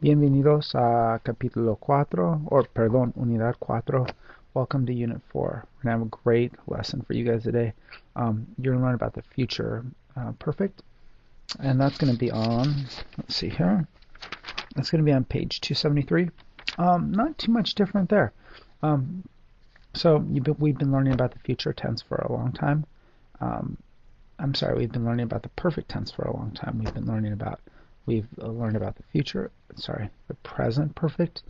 Bienvenidos a capítulo 4, or perdón, unidad 4. Welcome to unit 4. We're going to have a great lesson for you guys today. You're going to learn about the future perfect, and that's going to be on, let's see here, that's going to be on page 273. Not too much different there. We've been learning about the future tense for a long time. We've been learning about the perfect tense for a long time. We've learned about the future, the present perfect,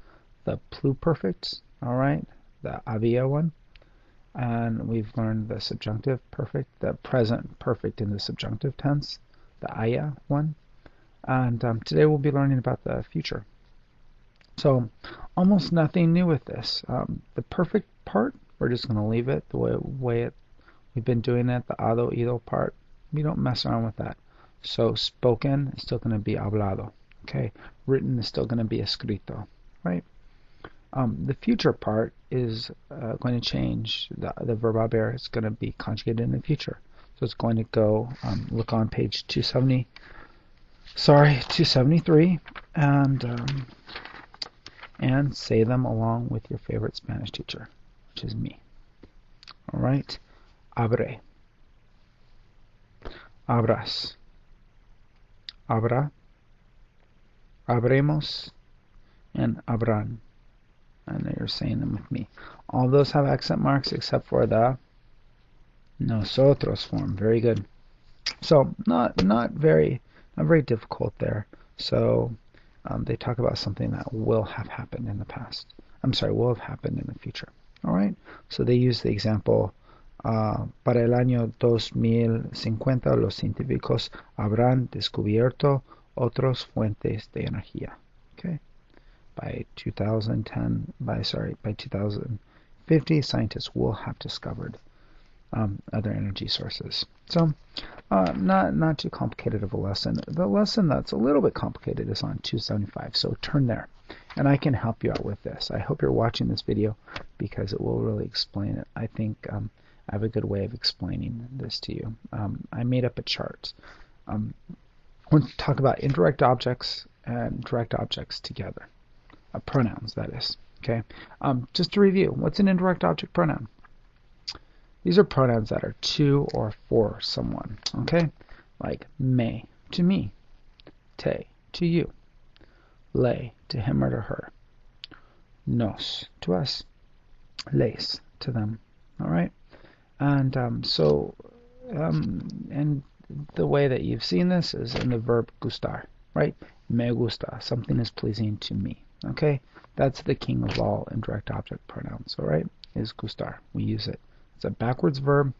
the pluperfect, all right, the había one, and we've learned the subjunctive perfect, the present perfect in the subjunctive tense, the haya one, and today we'll be learning about the future. So almost nothing new with this. The perfect part, we're just going to leave it the way we've been doing it. The ado, ido part, we don't mess around with that. So spoken is still going to be hablado. Okay, written is still going to be escrito. Right. The future part is going to change. The verb haber is going to be conjugated in the future. So it's going to go. Look on page 273, and say them along with your favorite Spanish teacher, which is me. All right. Abre. Abras. Abra. Abremos. And abran. I know you're saying them with me. All those have accent marks except for the nosotros form. Very good. So not very difficult there. So they talk about something that will have happened in the past. Will have happened in the future. All right. So they use the example. Para el año 2050 los científicos habrán descubierto otras fuentes de energía. Okay. By 2050, scientists will have discovered other energy sources. So, not too complicated of a lesson. The lesson that's a little bit complicated is on 275. So turn there, and I can help you out with this. I hope you're watching this video because it will really explain it. I think I have a good way of explaining this to you. I made up a chart. We're going to talk about indirect objects and direct objects together. Pronouns, that is. Okay. Just to review, what's an indirect object pronoun? These are pronouns that are to or for someone. Okay. Like me, to me. Te, to you. Le, to him or to her. Nos, to us. Les, to them. All right. And and the way that you've seen this is in the verb gustar, right? Me gusta, something is pleasing to me. Okay, that's the king of all indirect object pronouns. All right, is gustar. We use it. It's a backwards verb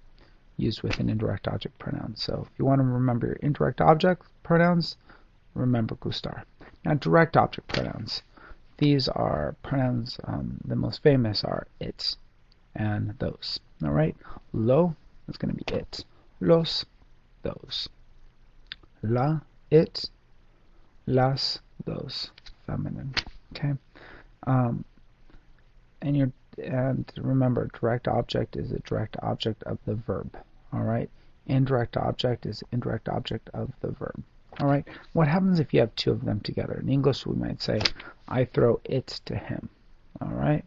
used with an indirect object pronoun. So if you want to remember your indirect object pronouns, remember gustar. Now direct object pronouns. These are pronouns. The most famous are it and those. All right, lo is going to be it. Los, those. La, it. Las, those. Feminine. Okay. And remember, direct object is a direct object of the verb. All right. Indirect object is indirect object of the verb. All right. What happens if you have two of them together? In English, we might say, I throw it to him. All right.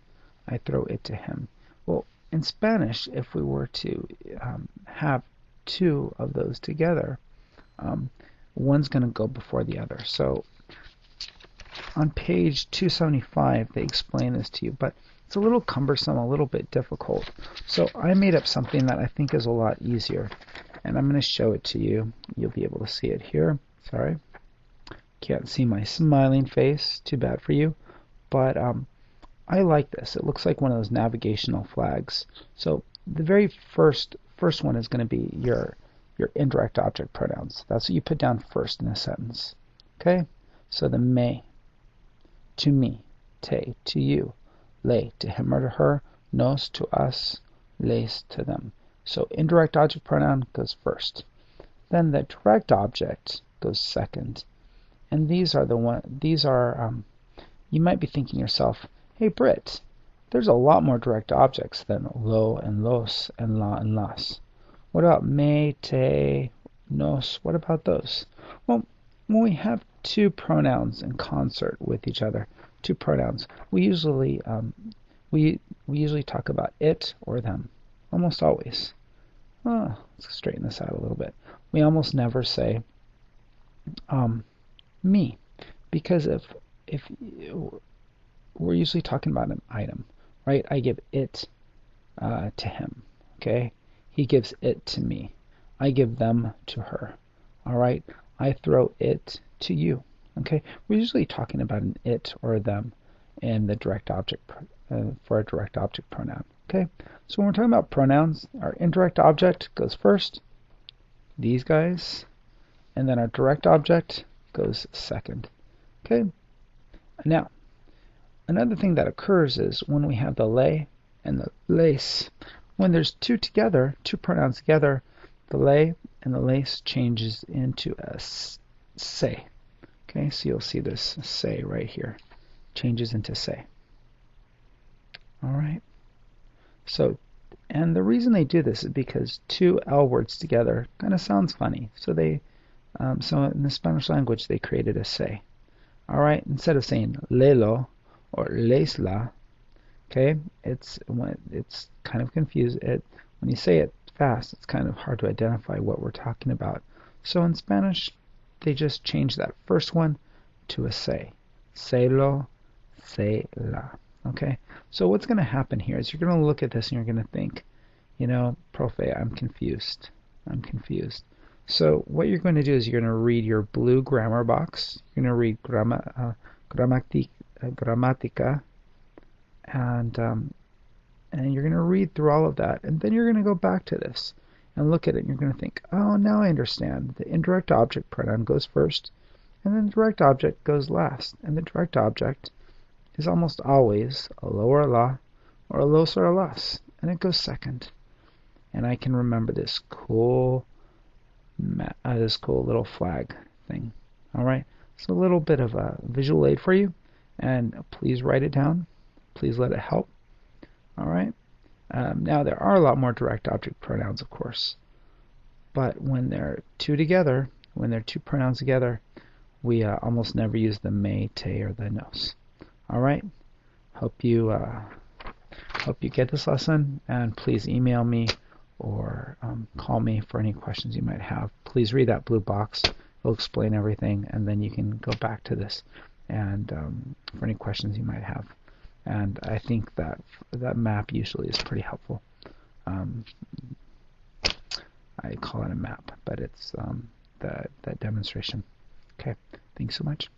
I throw it to him. Well, in Spanish, if we were to have two of those together, one's going to go before the other. So on page 275, they explain this to you, but it's a little cumbersome, a little bit difficult. So I made up something that I think is a lot easier, and I'm going to show it to you. You'll be able to see it here. Sorry, can't see my smiling face. Too bad for you. But I like this. It looks like one of those navigational flags. So the very first one is going to be your indirect object pronouns. That's what you put down first in a sentence. Okay? So the me, to me. Te, to you. Le, to him or to her. Nos, to us. Les, to them. So indirect object pronoun goes first. Then the direct object goes second. And these are you might be thinking to yourself, hey Britt, there's a lot more direct objects than lo and los and la and las. What about me, te, nos? What about those? Well, when we have two pronouns in concert with each other, two pronouns, we usually talk about it or them, almost always. Let's straighten this out a little bit. We almost never say me, because if we're usually talking about an item, right? I give it to him, okay? He gives it to me. I give them to her, all right? I throw it to you, okay? We're usually talking about an it or a them in the direct object for a direct object pronoun, okay? So when we're talking about pronouns, our indirect object goes first, these guys, and then our direct object goes second, okay? Now, another thing that occurs is when we have the lay and the lace, when there's two together, two pronouns together, the lay and the lace changes into a say. Okay, so you'll see this say right here changes into say. All right. So, and the reason they do this is because two L words together kind of sounds funny. So so in the Spanish language they created a say. All right, instead of saying lelo or leisla, okay, it's kind of confused. When you say it fast, it's kind of hard to identify what we're talking about. So in Spanish, they just change that first one to a say. Selo, se la. Okay, so what's going to happen here is you're going to look at this and you're going to think, profe, I'm confused. I'm confused. So what you're going to do is you're going to read your blue grammar box. You're going to read Gramatica, and you're going to read through all of that, and then you're going to go back to this and look at it, and you're going to think, oh, now I understand. The indirect object pronoun goes first, and then the direct object goes last. And the direct object is almost always a lo or a la, or a los or a las, and it goes second. And I can remember this cool little flag thing. All right, so a little bit of a visual aid for you, and please write it down. Please let it help. All right. Now there are a lot more direct object pronouns, of course, but when they're two together, when they're two pronouns together, we almost never use the me, te, or the nos. All right. Hope you get this lesson, and please email me or call me for any questions you might have. Please read that blue box. It'll explain everything, and then you can go back to this and for any questions you might have. And I think that map usually is pretty helpful. I call it a map, but it's that demonstration. Okay, thanks so much.